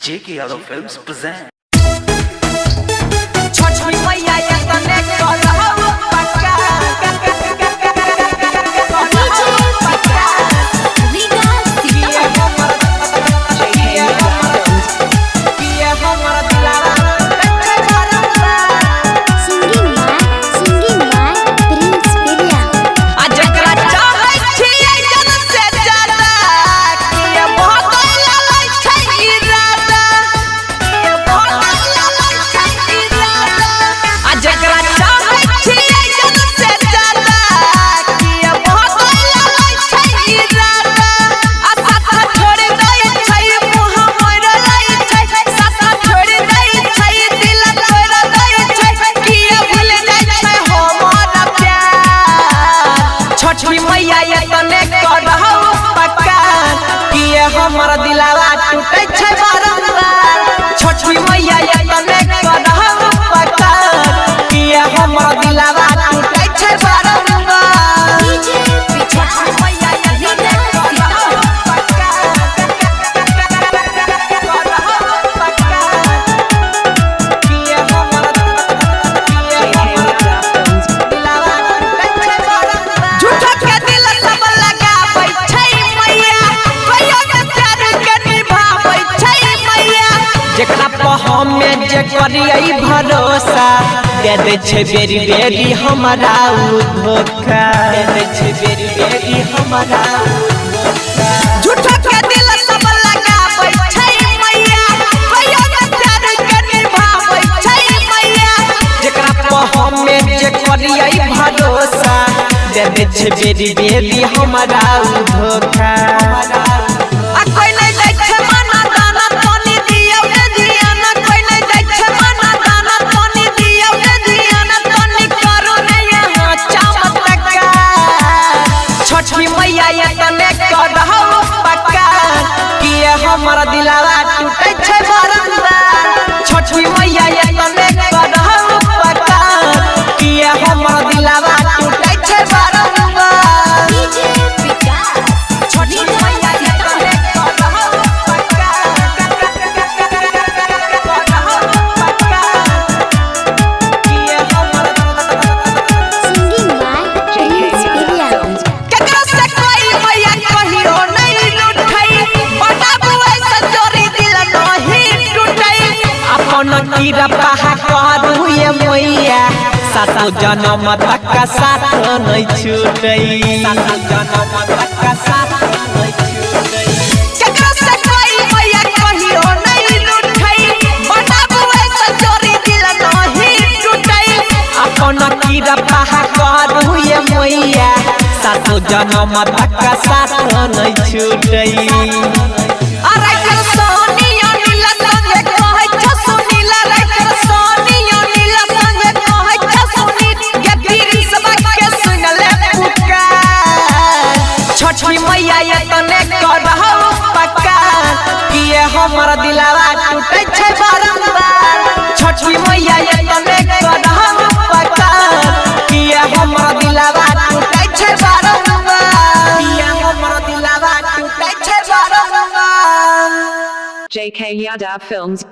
JK Yadav Films present. हमारा दिलावा टूटे छे बारंबार छोटी मैया तने करहु पकार किया हमारा दिलावा टूटे छे बारंबार छोटी मैया तने करहु पकार किया हमारा दिलावा टूटे छे बारंबार झूठा के दिल सब लगा बैठे जेकरा पर हमें जे करियै भरोसा दे दे छे बेरी बेरी हमरा धोखा दे दे छे बेरी बेरी हमरा धोखा झूठा के दिल सब लगा बैठे मैया भैया के प्यार के निभाबै छै मैया जेकरा पर हमें जे करियै भरोसा दे दे छे बेरी बेरी हमरा धोखा हमारा दिलावा टूटे छे बारंबार छोटी मैया तने करहु पकार किया हमारा दिलावा टूटे छे बारंबार छोटी मैया तने करहु पकार किया हमारा Singing by Prince William. केकरा से कोई मैया कहियो नहीं लुटाई अपन कीरा पहा करू ये मैया सातो जन्म तक का साथ नहीं छूटई सातो जन्म तक का साथ नहीं छूटई केकरा से कोई मैया कहियो नहीं लुटाई बताबुए सचोरी दिल नहीं टूटई अपन कीरा पहा करू ये मैया सातो जन्म तक का साथ नहीं छूटई छोटी मैया तने करहु पकार किया हमारा दिलावा टूटे छे बारंबार छोटी मैया तने करहु पकार किया हमारा दिलावा टूटे छे बारंबार किया हमारा दिलावा टूटे छे बारंबार JK Yadav Films